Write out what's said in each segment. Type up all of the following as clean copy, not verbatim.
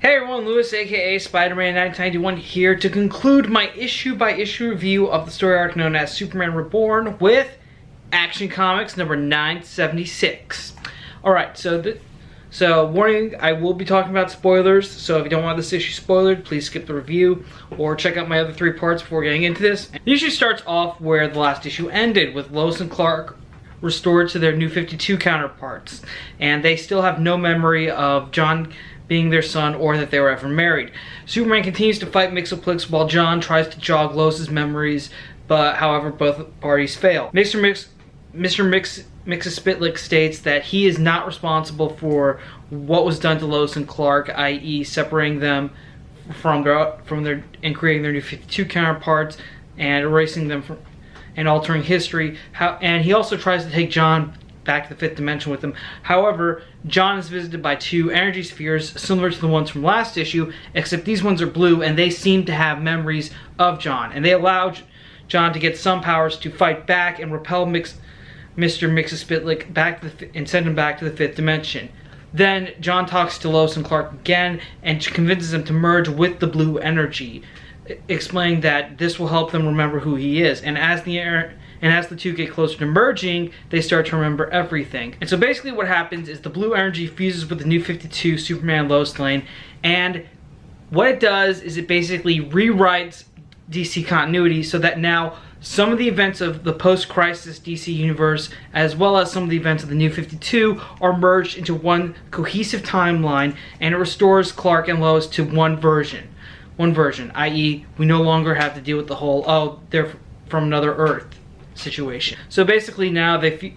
Hey everyone, Lewis aka Spider-Man 1991 here to conclude my issue-by-issue review of the story arc known as Superman Reborn with Action Comics number 976. Alright, so warning, I will be talking about spoilers, so if you don't want this issue spoiled, please skip the review or check out my other 3 parts before getting into this. The issue starts off where the last issue ended, with Lois and Clark restored to their New 52 counterparts, and they still have no memory of John being their son or that they were ever married. Superman continues to fight Mxyzptlk while John tries to jog Lois's memories, but however both parties fail. Mr. Mxyzptlk states that he is not responsible for what was done to Lois and Clark, i.e. separating them from their and creating their New 52 counterparts and erasing them from and altering history. And he also tries to take John back to the 5th dimension with him. However, John is visited by 2 energy spheres similar to the ones from last issue, except these ones are blue and they seem to have memories of John, and they allow John to get some powers to fight back and repel Mr. Mxyzptlk back to and send him back to the 5th dimension. Then John talks to Lois and Clark again and convinces them to merge with the blue energy, explaining that this will help them remember who he is. And as the two get closer to merging, they start to remember everything. And so basically what happens is the blue energy fuses with the New 52 Superman Lois Lane, and what it does is it basically rewrites DC continuity so that now some of the events of the post-crisis DC universe, as well as some of the events of the New 52, are merged into one cohesive timeline, and it restores Clark and Lois to one version, i.e. we no longer have to deal with the whole, oh, they're from another Earth situation. So basically now the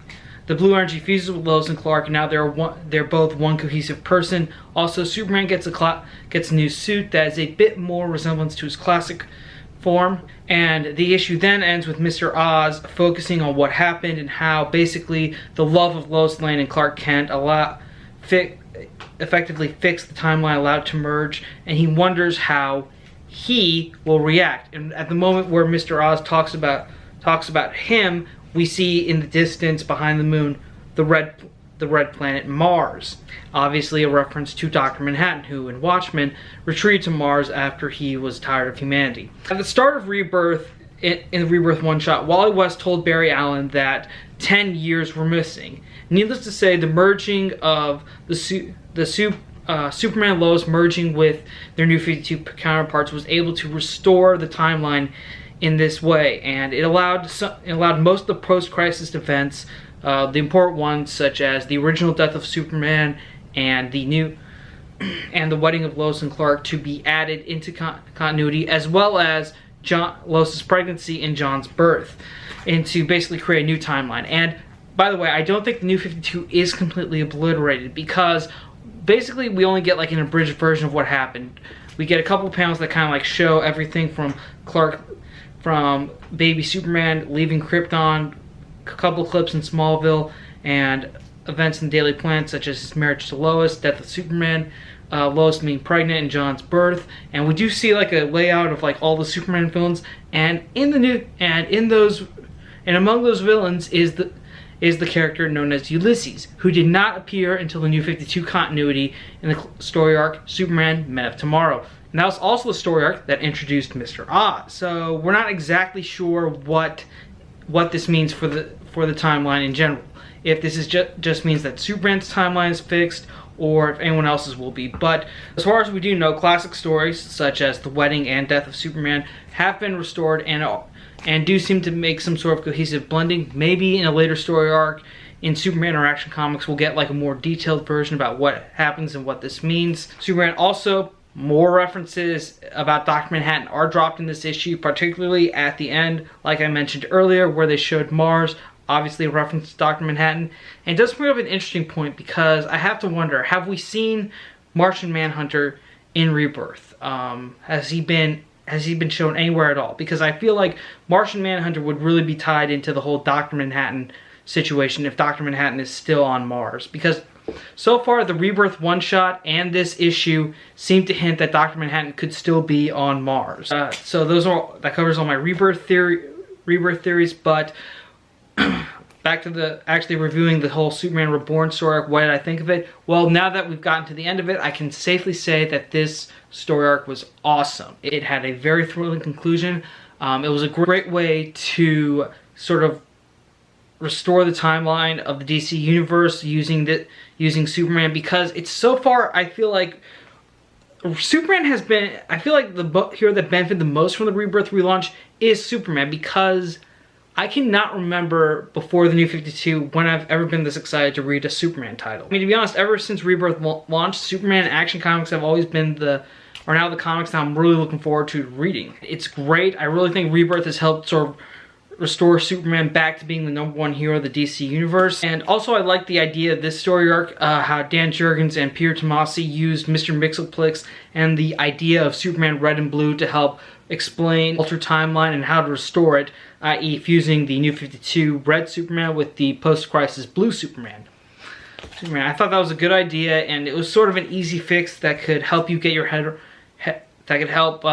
blue energy fuses with Lois and Clark, and now they're both one cohesive person. Also, Superman gets a new suit that is a bit more resemblance to his classic form, and the issue then ends with Mr. Oz focusing on what happened and how basically the love of Lois Lane and Clark Kent effectively fixed the timeline, allowed to merge, and he wonders how he will react. And at the moment where Mr. Oz talks about him, we see in the distance behind the moon the red planet Mars. Obviously a reference to Dr. Manhattan, who in Watchmen retreated to Mars after he was tired of humanity. At the start of Rebirth, in the Rebirth one-shot, Wally West told Barry Allen that 10 years were missing. Needless to say, the merging of Superman and Lois merging with their New 52 counterparts was able to restore the timeline in this way, and it allowed most of the post-crisis events, the important ones such as the original death of Superman and the wedding of Lois and Clark, to be added into continuity, as well as Lois's pregnancy and John's birth, and to basically create a new timeline. And by the way, I don't think the New 52 is completely obliterated, because basically we only get like an abridged version of what happened. We get a couple panels that kind of like show everything from baby Superman leaving Krypton, a couple clips in Smallville, and events in Daily Planet such as his marriage to Lois, death of Superman, Lois being pregnant, and John's birth. And we do see like a layout of like all the Superman villains, and among those villains is the character known as Ulysses, who did not appear until the New 52 continuity in the story arc Superman Men of Tomorrow. And that was also the story arc that introduced Mr. Oz. So we're not exactly sure what this means for the timeline in general. If this is just means that Superman's timeline is fixed, or if anyone else's will be. But as far as we do know, classic stories such as the wedding and death of Superman have been restored and do seem to make some sort of cohesive blending. Maybe in a later story arc in Superman or Action Comics we'll get like a more detailed version about what happens and what this means. Superman also, more references about Dr. Manhattan are dropped in this issue, particularly at the end, like I mentioned earlier, where they showed Mars, obviously a reference to Dr. Manhattan. And it does bring up an interesting point, because I have to wonder, have we seen Martian Manhunter in Rebirth? Has he been shown anywhere at all? Because I feel like Martian Manhunter would really be tied into the whole Dr. Manhattan situation if Dr. Manhattan is still on Mars. Because so far the Rebirth one-shot and this issue seem to hint that Dr. Manhattan could still be on Mars. So that covers all my Rebirth theories, but back to actually reviewing the whole Superman Reborn story arc. What did I think of it? Well, now that we've gotten to the end of it, I can safely say that this story arc was awesome. It had a very thrilling conclusion. It was a great way to sort of restore the timeline of the DC universe using Superman, because it's so far, I feel like Superman has been, I feel like the hero that benefited the most from the Rebirth relaunch is Superman, because I cannot remember before the New 52 when I've ever been this excited to read a Superman title. I mean, to be honest, ever since Rebirth launched, Superman Action Comics have always been are now the comics that I'm really looking forward to reading. It's great. I really think Rebirth has helped sort of restore Superman back to being the #1 hero of the DC universe. And also I like the idea of this story arc, how Dan Jurgens and Peter Tomasi used Mr. Mxyzptlk and the idea of Superman Red and Blue to help explain Alter Timeline and how to restore it, i.e. fusing the New 52 Red Superman with the post-crisis Blue Superman. I thought that was a good idea, and it was sort of an easy fix that could help you get your that could help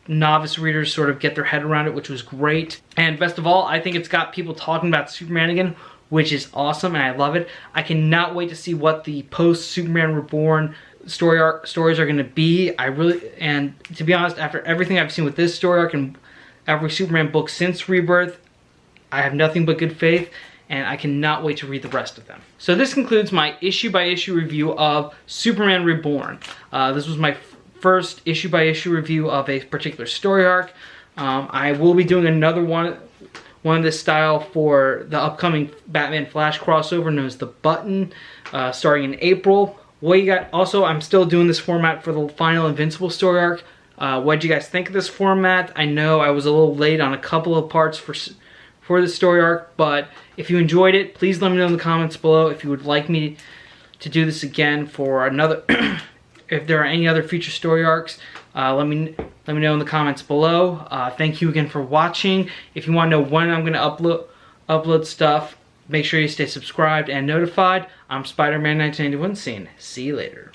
novice readers sort of get their head around it, which was great. And best of all, I think it's got people talking about Superman again, which is awesome, and I love it. I cannot wait to see what the post-Superman Reborn stories are going to be. And to be honest, after everything I've seen with this story arc and every Superman book since Rebirth, I have nothing but good faith, and I cannot wait to read the rest of them. So this concludes my issue-by-issue review of Superman Reborn. This was my first issue-by-issue review of a particular story arc. I will be doing another one of this style for the upcoming Batman Flash crossover known as The Button, starting in April. Also, I'm still doing this format for the final Invincible story arc. What did you guys think of this format? I know I was a little late on a couple of parts for this story arc, but if you enjoyed it, please let me know in the comments below if you would like me to do this again for another. If there are any other future story arcs, let me know in the comments below. Thank you again for watching. If you want to know when I'm going to upload stuff, make sure you stay subscribed and notified. I'm Spider-Man 1991 saying, see you later.